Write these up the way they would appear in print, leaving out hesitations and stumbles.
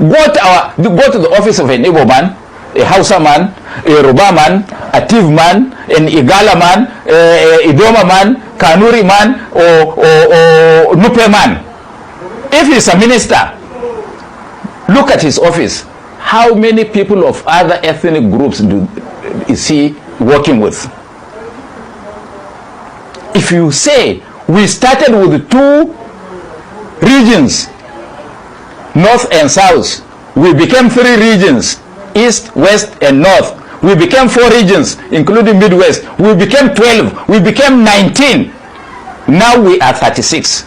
go to the office of an Igbo man, a Hausa man, a Yoruba man, a Tiv man, an Igala man, a Idoma man, Kanuri man, or Nupe man. If he's a minister, look at his office. How many people of other ethnic groups is he working with? If you say we started with 2 regions, north and south, we became 3 regions, east, west, and north. We became 4 regions, including Midwest. We became 12. We became 19. Now we are 36.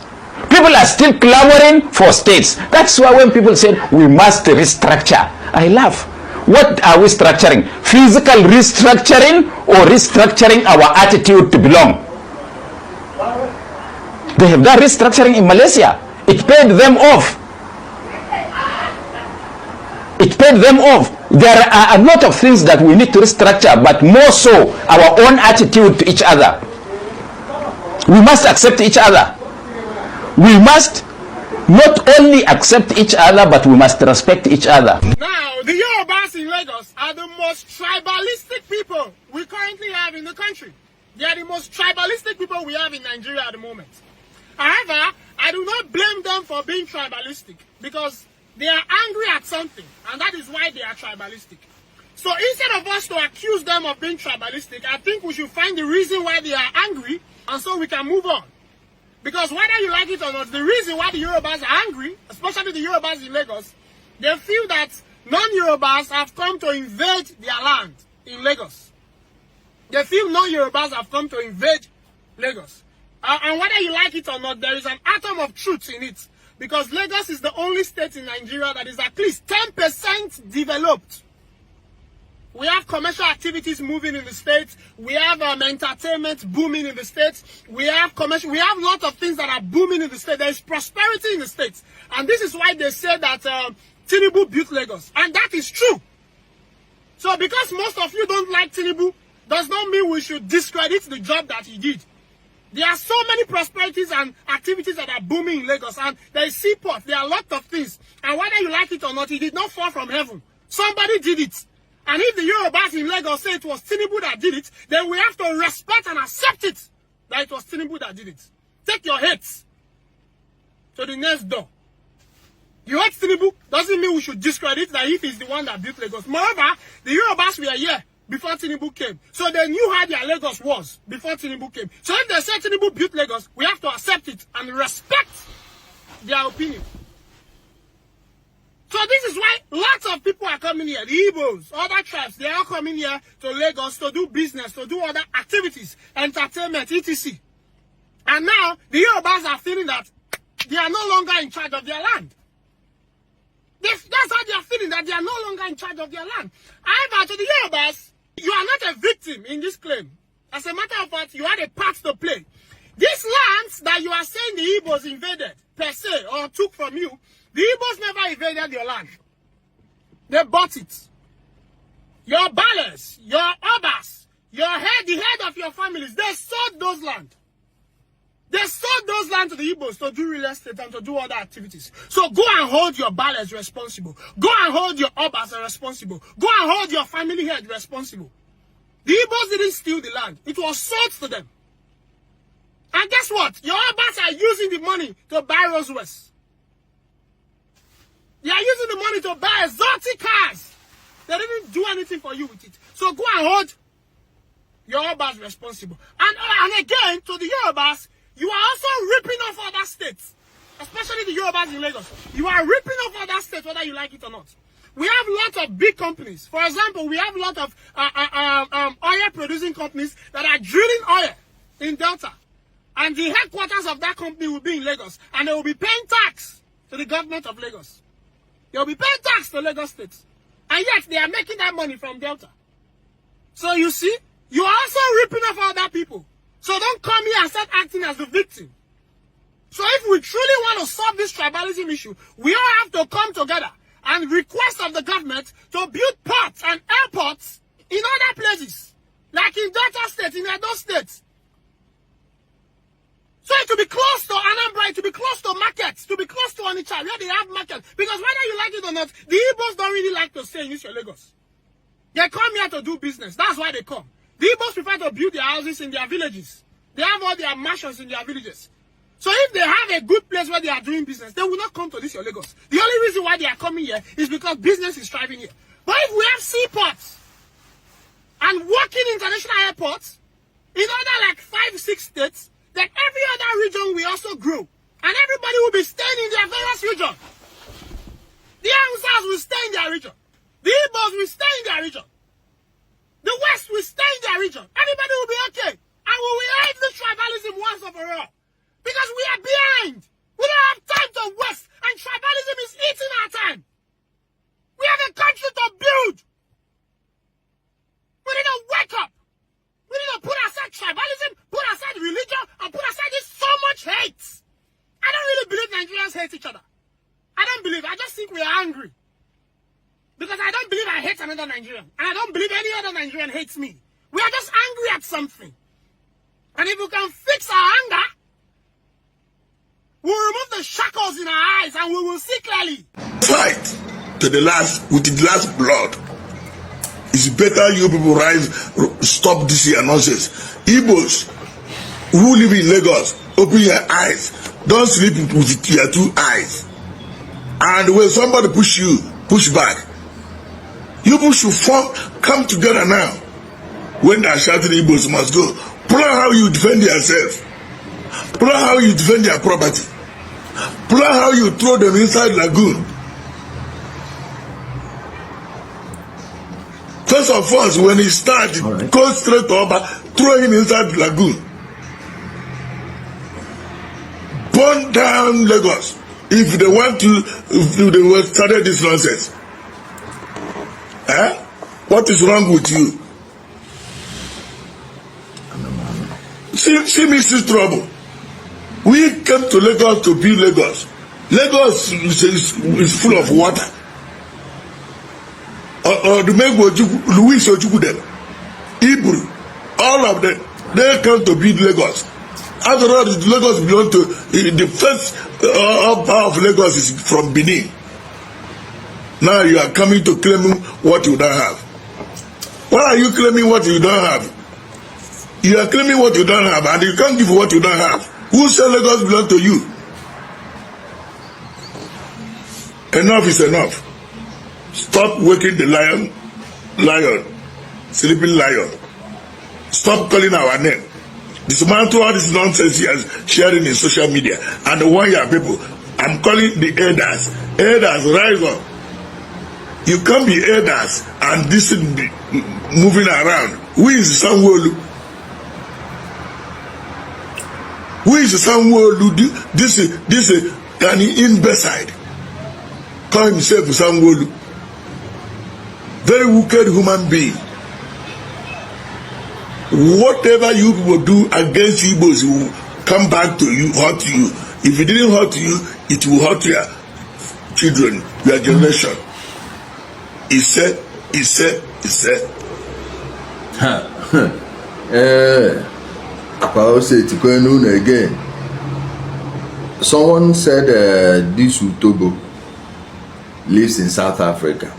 People are still clamoring for states. That's why when people say we must restructure, I laugh. What are we structuring? Physical restructuring or restructuring our attitude to belong? They have done restructuring in Malaysia. It paid them off. It paid them off. There are a lot of things that we need to restructure, but more so our own attitude to each other. We must accept each other. We must not only accept each other, but we must respect each other. Now, the Yorubas in Lagos are the most tribalistic people we currently have in the country. They are the most tribalistic people we have in Nigeria at the moment. However, I do not blame them for being tribalistic because they are angry at something, and that is why they are tribalistic. So instead of us to accuse them of being tribalistic, I think we should find the reason why they are angry, and so we can move on. Because whether you like it or not, the reason why the Yorubas are angry, especially the Yorubas in Lagos, they feel that non-Yorubas have come to invade their land in Lagos. They feel non-Yorubas have come to invade Lagos. And whether you like it or not, there is an atom of truth in it. Because Lagos is the only state in Nigeria that is at least 10% developed. We have commercial activities moving in the states. We have entertainment booming in the states. We have a lot of things that are booming in the state. There is prosperity in the states. And this is why they say that Tinubu built Lagos. And that is true. So because most of you don't like Tinubu, does not mean we should discredit the job that he did. There are so many prosperities and activities that are booming in Lagos. And there is seaport. There are a lot of things. And whether you like it or not, it did not fall from heaven. Somebody did it. And if the Yorubas in Lagos say it was Tinubu that did it, then we have to respect and accept it that it was Tinubu that did it. Take your heads to the next door. You hate Tinubu doesn't mean we should discredit that if he's the one that built Lagos. Moreover, the Yorubas were here before Tinubu came. So they knew how their Lagos was before Tinubu came. So if they say Tinubu built Lagos, we have to accept it and respect their opinion. So this is why lots of people are coming here. The Igbos, other tribes, they are coming here to Lagos to do business, to do other activities, entertainment, etc. And now, the Yorubas are feeling that they are no longer in charge of their land. That's how they are feeling, that they are no longer in charge of their land. However, to the Yorubas, you are not a victim in this claim. As a matter of fact, you had a part to play. These lands that you are saying the Igbos invaded, per se, or took from you, the Igbos never invaded your land. They bought it. Your ballers, your obas, the head of your families, they sold those land. They sold those land to the Igbos to do real estate and to do other activities. So go and hold your ballers responsible. Go and hold your obas responsible. Go and hold your family head responsible. The Igbos didn't steal the land. It was sold to them. And guess what? Your obas are using the money to buy Rolls Royce. They are using the money to buy exotic cars. They didn't do anything for you with it. So go and hold your Yorubas responsible. And again, to the Yorubas, you are also ripping off other states. Especially the Yorubas in Lagos. You are ripping off other states, whether you like it or not. We have lots of big companies. For example, we have a lot of oil producing companies that are drilling oil in Delta. And the headquarters of that company will be in Lagos. And they will be paying tax to the government of Lagos. They will be paying tax to Lagos State. And yet, they are making that money from Delta. So you see, you are also ripping off other people. So don't come here and start acting as the victim. So if we truly want to solve this tribalism issue, we all have to come together and request of the government to build ports and airports in other places. Like in Delta State, in Edo State. So to be close to Anambra, to be close to markets, to be close to Onitsha, where they have markets. Because whether you like it or not, the Igbos don't really like to stay in East Lagos. They come here to do business. That's why they come. The Igbos prefer to build their houses in their villages. They have all their mansions in their villages. So if they have a good place where they are doing business, they will not come to this Lagos. The only reason why they are coming here is because business is thriving here. But if we have seaports and working international airports in other like 5-6 states, then every other region will also grow. And everybody will be staying in their various region. The Hausas will stay in their region. The Igbos will stay in their region. The West will stay in their region. Everybody will be okay. And we will end the tribalism once and for all. Because we are behind. We don't have time to waste. And tribalism is eating our time. We have a country to build. We need to wake up. We need to put aside tribalism, put aside religion, and put aside this so much hate. I don't really believe Nigerians hate each other. I don't believe. I just think we are angry. Because I don't believe I hate another Nigerian. And I don't believe any other Nigerian hates me. We are just angry at something. And if we can fix our anger, we'll remove the shackles in our eyes and we will see clearly. Fight to the last, with the last blood. It's better you people rise, stop this here nonsense. Igbos who live in Lagos, open your eyes. Don't sleep with your two eyes. And when somebody push you, push back. You people should come together now. When they are shouting, Igbos must go. Plan how you defend yourself. Plan how you defend your property. Plan how you throw them inside lagoon. First of all, when he started, right, go straight over, throw him inside the lagoon. Burn down Lagos. If they want to, if they will started this nonsense. Eh? What is wrong with you? See me see trouble. We came to Lagos to build Lagos. Lagos is full of water. The Megwo Louis Ojukwu, Hebrew, all of them, they come to build Lagos. After all, Lagos belong to the first power of Lagos is from Benin. Now you are coming to claim what you don't have. Why are you claiming what you don't have? You are claiming what you don't have, and you can't give what you don't have. Who said Lagos belong to you? Enough is enough. Stop waking the lion, sleeping lion. Stop calling our name. Dismantle all this nonsense you are sharing in social media and warn your people. I'm calling the elders. Elders, rise up. You can't be elders and this is moving around. Who is Sanwo-Olu? Who is Sanwo-Olu? This is an imbecile. Call himself Sanwo-Olu. Very wicked human being. Whatever you people do against Igbos will come back to you, hurt you. If it didn't hurt you, it will hurt your children, your generation. He said. I'll say it again. Someone said this Utobo lives in South Africa.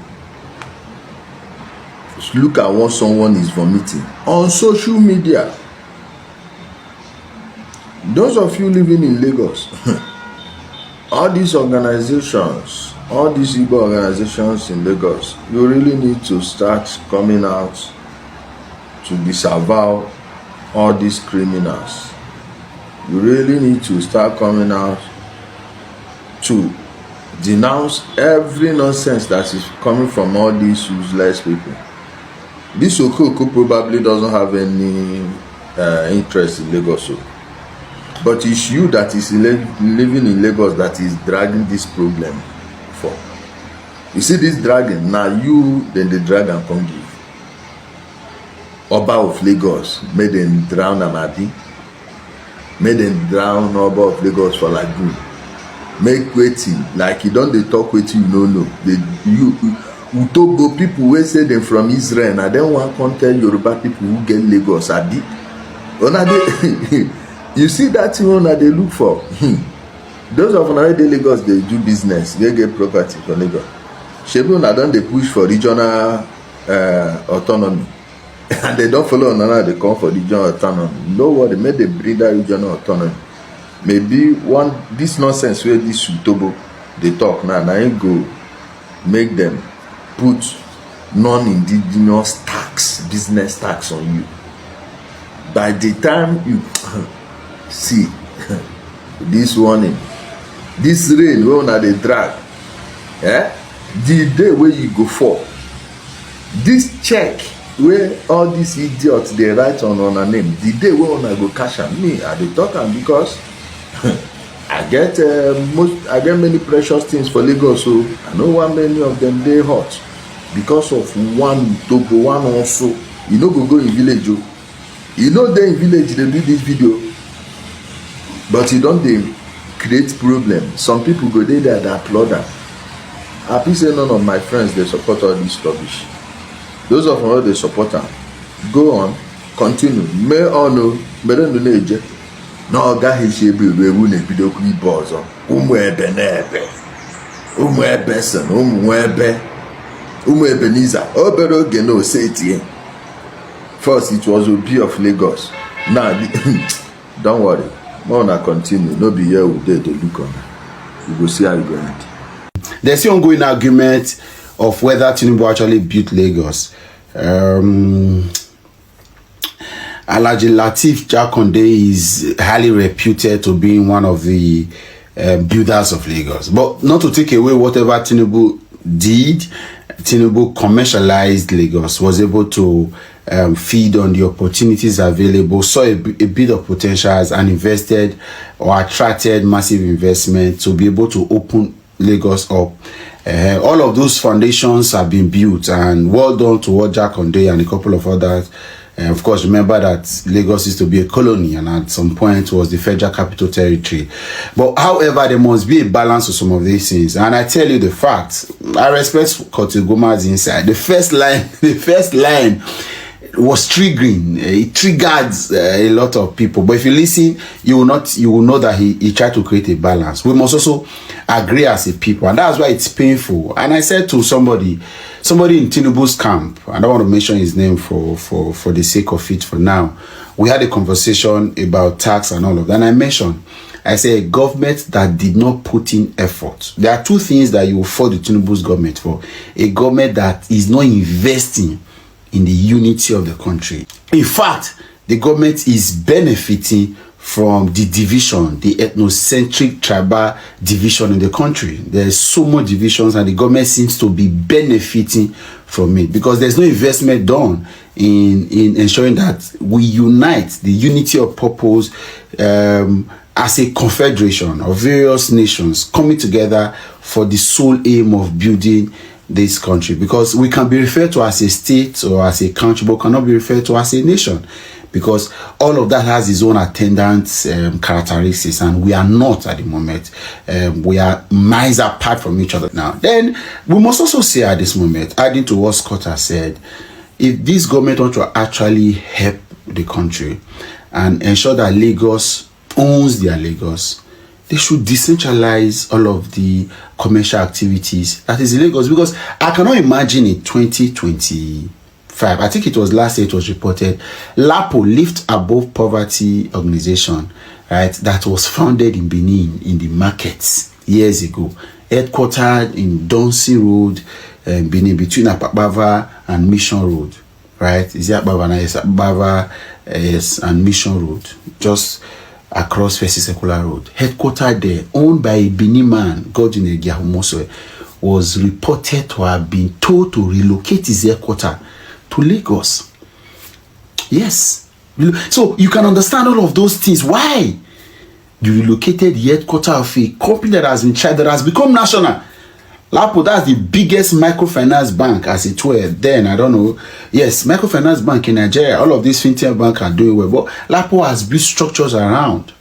Look at what someone is vomiting on social media. Those of you living in Lagos, all these organizations, all these Igbo organizations in Lagos, you really need to start coming out to disavow all these criminals. You really need to start coming out to denounce every nonsense that is coming from all these useless people. This Okoko probably doesn't have any interest in Lagos, but it's you that is living in Lagos that is dragging this problem for. You see this dragon, now you then the dragon come give. Oba of Lagos made them drown Amadi, made them drown Oba of Lagos for lagoon. Make waiting like you don't they talk waiting, you know. Utobo people wey say them from Israel, and then one come tell Yoruba people who get Lagos abi. You see that one that they look for. Those of una dey Lagos, they do business, they get property for Lagos. Shebi una don dey push for regional autonomy. And they don't follow another, they come for regional autonomy. No worry, make they bring that regional autonomy. Maybe this nonsense where this Utobo they talk now, ain't go make them put non-indigenous tax, business tax on you. By the time you see this warning, this rain wey una dey drag, the day where you go for this check where all these idiots they write on a name, the day wey una go cash am. Me I dey talk am because I get many precious things for Lagos, so I know why many of them dey hot because of one Togo, one also. You no go in village, you know they in village they do this video, but you don't dey create problem. Some people go there they applaud am. I feel say none of my friends they support all this rubbish. Those of them they support am, go on, continue. May or no, but don't know eje. No ga he she be we na ebido ku ibe ozo. Umu ebe na ebe. Umu ebe son, umu ebe niza. Obero oge no say it. First it was Obi of Lagos. Now don't worry. More na continue. No be here we dey look on. We go see how it go end. There's the ongoing argument of whether Tinubu actually built Lagos. Alhaji Lateef Jakonde is highly reputed to being one of the builders of Lagos. But not to take away whatever Tinubu did, Tinubu commercialized Lagos, was able to feed on the opportunities available, saw a bit of potentials and invested or attracted massive investment to be able to open Lagos up. All of those foundations have been built, and well done to Jakonde and a couple of others. Of course, remember that Lagos used to be a colony and at some point was the federal capital territory. But however, there must be a balance to some of these things. And I tell you the facts. I respect Kotigoma's insight. The first line was triggering. It triggered a lot of people. But if you listen, you will know that he tried to create a balance. We must also agree as a people, and that's why it's painful. And I said to somebody in Tinubu's camp, I don't want to mention his name for the sake of it for now. We had a conversation about tax and all of that. And I mentioned, I say a government that did not put in effort. There are two things that you will fault the Tinubu's government for. A government that is not investing in the unity of the country. In fact, the government is benefiting from the division, the ethnocentric tribal division in the country. There's so much divisions and the government seems to be benefiting from it because there's no investment done in ensuring that we unite the unity of purpose as a confederation of various nations coming together for the sole aim of building this country. Because we can be referred to as a state or as a country, but cannot be referred to as a nation, because all of that has its own attendant characteristics, and we are not at the moment. We are miles apart from each other now. Then we must also say at this moment, adding to what Scott has said, if this government wants to actually help the country and ensure that Lagos owns their Lagos, they should decentralize all of the commercial activities that is in Lagos. Because I cannot imagine in 2025, I think it was last year it was reported, LAPO, Lift Above Poverty organization, right, that was founded in Benin in the markets years ago, headquartered in Donsi Road, Benin, between Apabava and Mission Road, right? Is it Apabava? Yes, Apabava, yes, and Mission Road, just across Fesi Secular Road, headquartered there, owned by a Benin man, Godwin Egiahumoswe, was reported to have been told to relocate his headquarters to Lagos. Yes. So you can understand all of those things. Why you relocated the headquarters of a company that has been tried, that has become national? LAPO, that's the biggest microfinance bank, as it were. Then, I don't know. Yes, microfinance bank in Nigeria, all of these fintech banks are doing well. But LAPO has built structures around.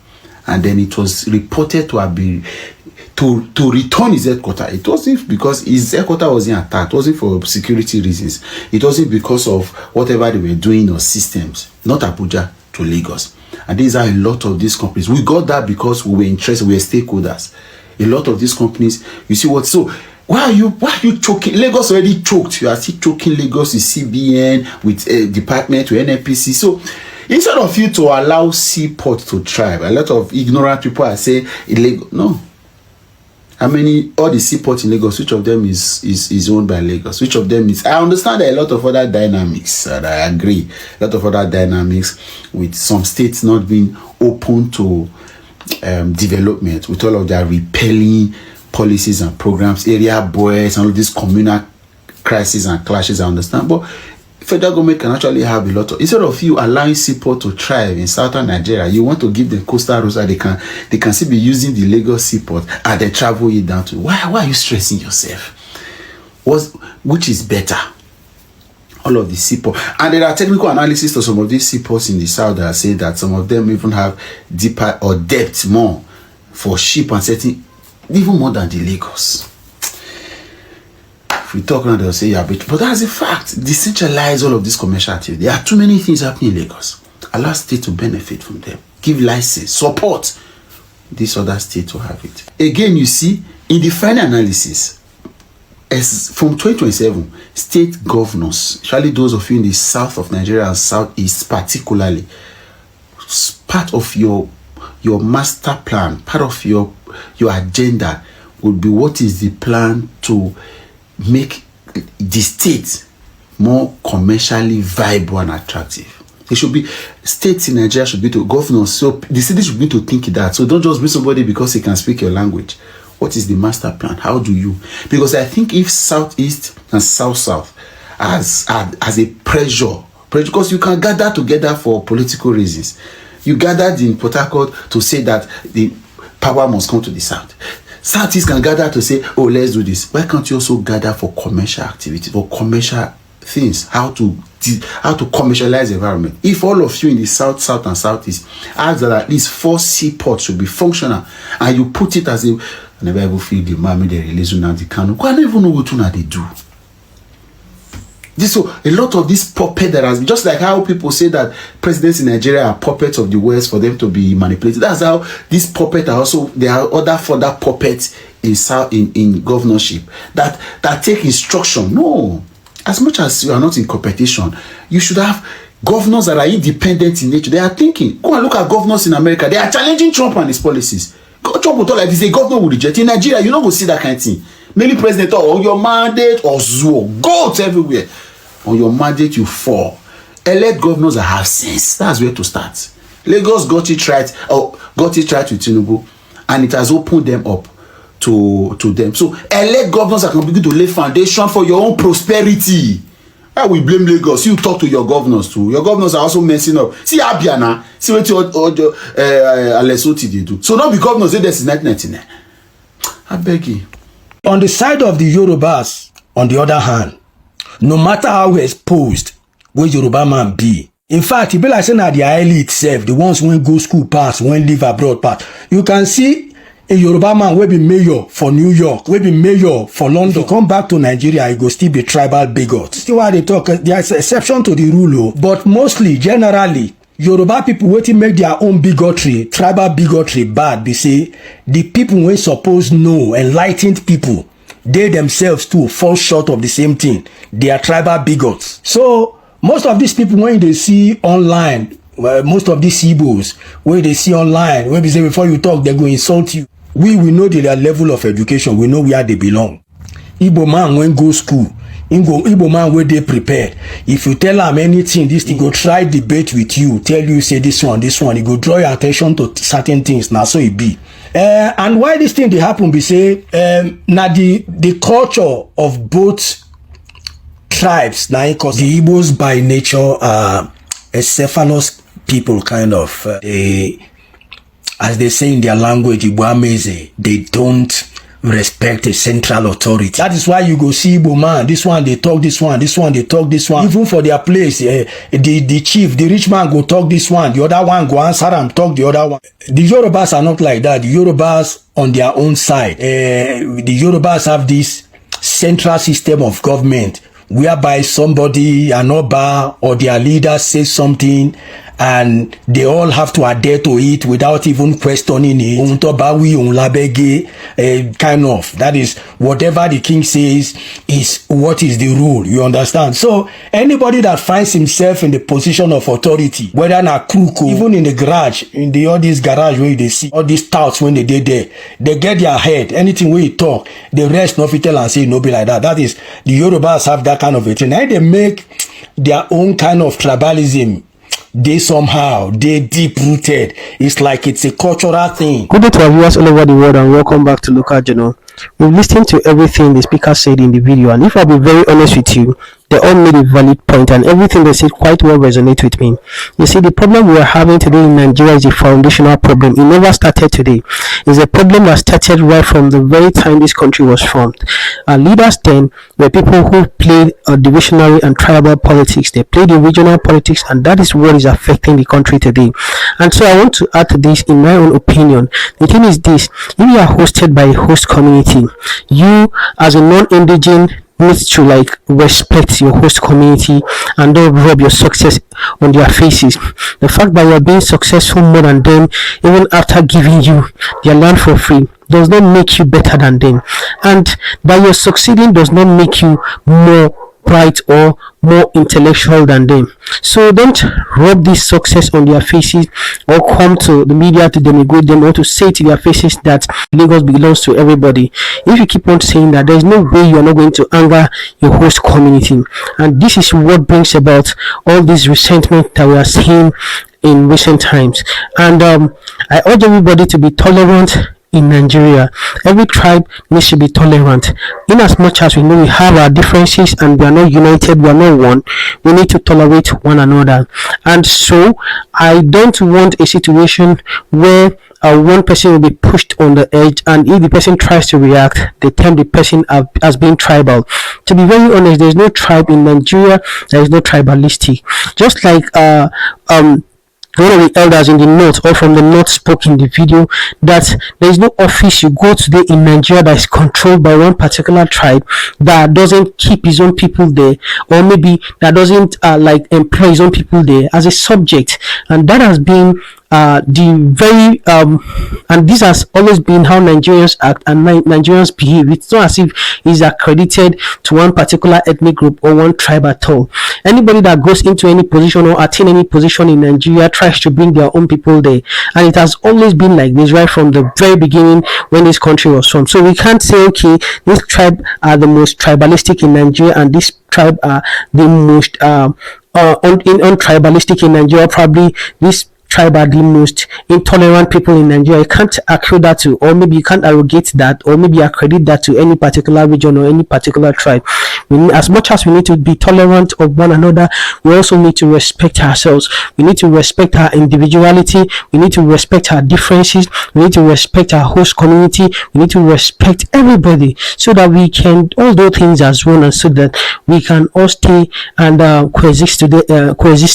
And then it was reported to have been, to return his headquarters. It wasn't because his headquarters wasn't attacked. It wasn't for security reasons. It wasn't because of whatever they were doing or systems. Not Abuja, to Lagos. And these are a lot of these companies. We got that because we were interested, we were stakeholders. A lot of these companies, you see what? So why are you choking? Lagos already choked. You are still choking Lagos with CBN, with department, with NNPC. So instead of you to allow seaport to thrive, a lot of ignorant people are saying illegal. No. How many, all the seaports in Lagos, which of them is owned by Lagos? Which of them is, I understand there are a lot of other dynamics, and I agree, a lot of other dynamics with some states not being open to development, with all of their repelling policies and programs, area boys, and all these communal crises and clashes, I understand. But federal government can actually have a lot of, instead of you allowing seaport to thrive in southern Nigeria, you want to give them coastal roads that they can still be using the Lagos seaport and then travel it down to. Why are you stressing yourself? Which is better? All of the seaport, and there are technical analysis to some of these seaports in the south that say that some of them even have deeper or depth more for ship and setting, even more than the Lagos. If we talk now, they'll say, yeah, but that's a fact. Decentralize all of this commercial activity. There are too many things happening in Lagos. Allow state to benefit from them. Give license, support this other state to have it. Again, you see, in the final analysis, as from 2027, state governors, especially those of you in the south of Nigeria and southeast particularly, part of your master plan, part of your agenda would be what is the plan to make the state more commercially viable and attractive. It should be, states in Nigeria should be to governors, so the city should be to think that. So don't just bring somebody because he can speak your language. What is the master plan? How do you? Because I think if southeast and south as a pressure, because you can gather together for political reasons. You gathered in Port Harcourt to say that the power must come to the south. Southeast can gather to say, oh, let's do this. Why can't you also gather for commercial activity, for commercial things, how to commercialize the environment? If all of you in the south and southeast ask that at least 4 seaports should be functional, and you put it as a, I never ever feel the mommy they release on the canoe. I don't even know what they do. So a lot of this puppet that has, just like how people say that presidents in Nigeria are puppets of the West for them to be manipulated. That's how these puppets are also, there are other further puppets in governorship that take instruction. No, as much as you are not in competition, you should have governors that are independent in nature. They are thinking. Go and look at governors in America. They are challenging Trump and his policies. Trump will talk like this. A governor will reject. In Nigeria, you don't go see that kind of thing. Many presidents talk on your mandate or zoo, goats everywhere. On your mandate, you fall. Elect governors that have sense. That's where to start. Lagos got it right with Tinubu, and it has opened them up to them. So elect governors that can begin to lay foundation for your own prosperity. I will blame Lagos. You talk to your governors too. Your governors are also messing up. See Abiana. See what Alessoti they do. So now the governors say this is 1999. I beg you. On the side of the Yorubas, on the other hand, no matter how exposed where Yoruba man be, in fact, it be like saying that the elite itself, the ones who go school pass, when live abroad pass, you can see a Yoruba man will be mayor for New York, will be mayor for London. If you come back to Nigeria, he go still be tribal bigot. See why they talk, there's an exception to the rule, but mostly, generally, Yoruba people waiting make their own bigotry, tribal bigotry bad. They say the people when supposed know, enlightened people, they themselves too fall short of the same thing. They are tribal bigots. So most of these people when they see online, most of these Igbos when they see online, when they say before you talk, they go insult you. We know their level of education. We know where they belong. Igbo man when go school, Igbo man where they prepared. If you tell them anything, this thing go try debate with you, tell you say this one, he go draw your attention to certain things. Now so it be. And why this thing they happen, we say, now the culture of both tribes, now because the Igbos by nature are acephalous people, kind of. As they say in their language, Igbo, they don't respect a central authority. That is why you go see Igbo man, this one they talk this one, this one they talk this one. Even for their place, the chief, the rich man go talk this one, the other one go answer and talk the other one. The Yorubas are not like that. The Yorubas on their own side, the Yorubas have this central system of government whereby somebody, an Oba or their leader says something and they all have to adhere to it without even questioning it. Ohun tó bá wí, òun lábẹ́gẹ́, kind of. That is, whatever the king says is what is the rule. You understand? So anybody that finds himself in the position of authority, whether na crook, even in the garage, in the all this garage where they see all these touts when they there, they get their head. Anything where you talk, the rest no fit tell and say no be like that. That is, the Yorubas have that kind of a thing. Now they make their own kind of tribalism. They somehow, they deep rooted. It's like it's a cultural thing. Good day to our viewers all over the world, and welcome back to Local Journal. We've listened to everything the speaker said in the video, and if I'll be very honest with you, they all made a valid point, and everything they said quite well resonates with me. You see, the problem we are having today in Nigeria is a foundational problem. It never started today. It's a problem that started right from the very time this country was formed. Our leaders then were people who played divisionary and tribal politics. They played the regional politics, and that is what is affecting the country today. And so I want to add to this in my own opinion. The thing is this: if you are hosted by a host community, you as a non-indigenous needs to respect your host community and don't rub your success on their faces. The fact that you're being successful more than them, even after giving you their land for free, does not make you better than them, and that you're succeeding does not make you more bright or more intellectual than them. So don't rub this success on their faces or come to the media to denigrate them or to say to their faces that Lagos belongs to everybody. If you keep on saying that, there's no way you are not going to anger your host community, and this is what brings about all this resentment that we are seeing in recent times. And I urge everybody to be tolerant in Nigeria. Every tribe needs to be tolerant. In as much as we know we have our differences and we are not united, we are not one, we need to tolerate one another. And so I don't want a situation where one person will be pushed on the edge, and if the person tries to react, they term the person as being tribal. To be very honest, there is no tribe in Nigeria, there is no tribalistic. Just like one of the elders in the north or from the north spoke in the video that there is no office you go today in Nigeria that is controlled by one particular tribe that doesn't keep his own people there, or maybe that doesn't employ his own people there as a subject. And that has been the very and this has always been how Nigerians act and Nigerians behave. It's not as if it's accredited to one particular ethnic group or one tribe at all. Anybody that goes into any position or attain any position in Nigeria tries to bring their own people there, and it has always been like this right from the very beginning when this country was formed. So we can't say, okay, this tribe are the most tribalistic in Nigeria and this tribe are the most untribalistic in Nigeria. Probably this tribe are the most intolerant people in Nigeria. You can't accrue that to, or maybe you can't arrogate that, or maybe accredit that to any particular region or any particular tribe. As much as we need to be tolerant of one another, we also need to respect ourselves. We need to respect our individuality. We need to respect our differences. We need to respect our host community. We need to respect everybody so that we can all do things as one, and so that we can all stay and coexist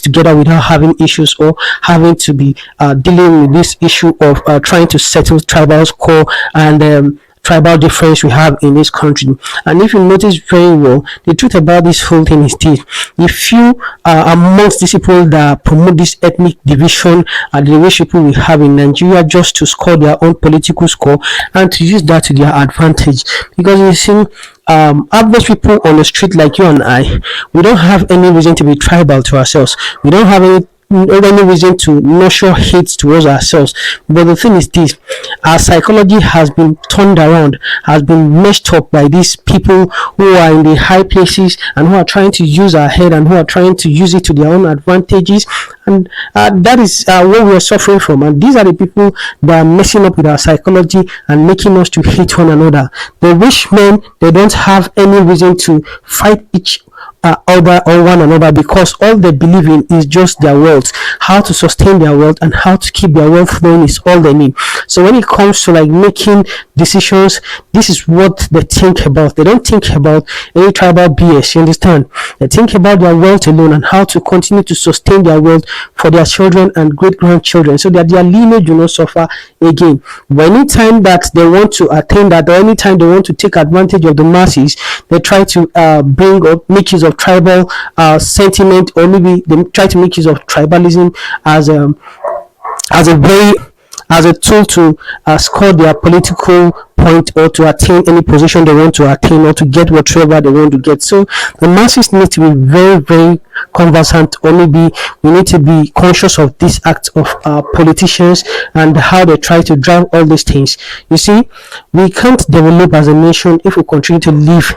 together without having issues or having to be dealing with this issue of trying to settle tribal core and tribal difference we have in this country. And if you notice very well, the truth about this whole thing is this: if you are amongst these people that promote this ethnic division and the way people we have in Nigeria just to score their own political score and to use that to their advantage, because you see, average people on the street like you and I, we don't have any reason to be tribal to ourselves. We don't have any reason to nurture hate towards ourselves. But the thing is this: our psychology has been turned around, has been messed up by these people who are in the high places and who are trying to use our head and who are trying to use it to their own advantages. And that is what we are suffering from. And these are the people that are messing up with our psychology and making us to hate one another. The rich men, they don't have any reason to fight each other or one another, because all they believe in is just their wealth. How to sustain their wealth and how to keep their wealth flowing is all they need. So when it comes to making decisions, this is what they think about. They don't think about any tribal BS, you understand? They think about their wealth alone and how to continue to sustain their wealth for their children and great grandchildren, so that their lineage will not suffer again. But anytime that they want to attain that, or anytime they want to take advantage of the masses, they try to bring or make use of of tribal sentiment, or maybe they try to make use of tribalism as a way, as a tool to score their political point, or to attain any position they want to attain, or to get whatever they want to get. So the masses need to be very, very conversant, or maybe we need to be conscious of this act of politicians and how they try to drive all these things. You see, we can't develop as a nation if we continue to live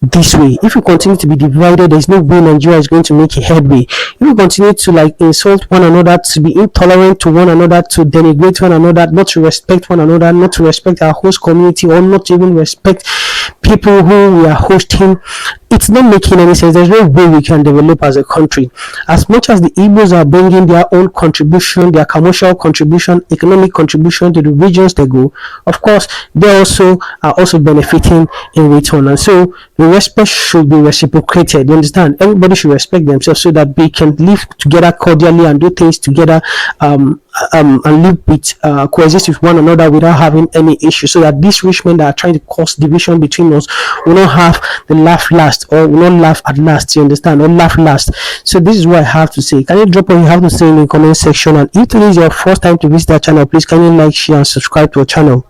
this way. If we continue to be divided, there's no way Nigeria is going to make a headway. If we continue to like insult one another, to be intolerant to one another, to denigrate one another, not to respect one another, not to respect our host community, or not to even respect people who we are hosting, it's not making any sense. There's no way we can develop as a country. As much as the Igbos are bringing their own contribution, their commercial contribution, economic contribution to the regions they go, of course, they also are also benefiting in return. And so the respect should be reciprocated. You understand? Everybody should respect themselves so that we can live together cordially and do things together, and live with coexist with one another without having any issue, so that these rich men that are trying to cause division between us will not have the laugh last, or will not laugh at last. You understand? Or laugh last. So this is what I have to say. Can you drop what you have to say in the comment section? And if it is your first time to visit our channel, please can you like, share, and subscribe to our channel.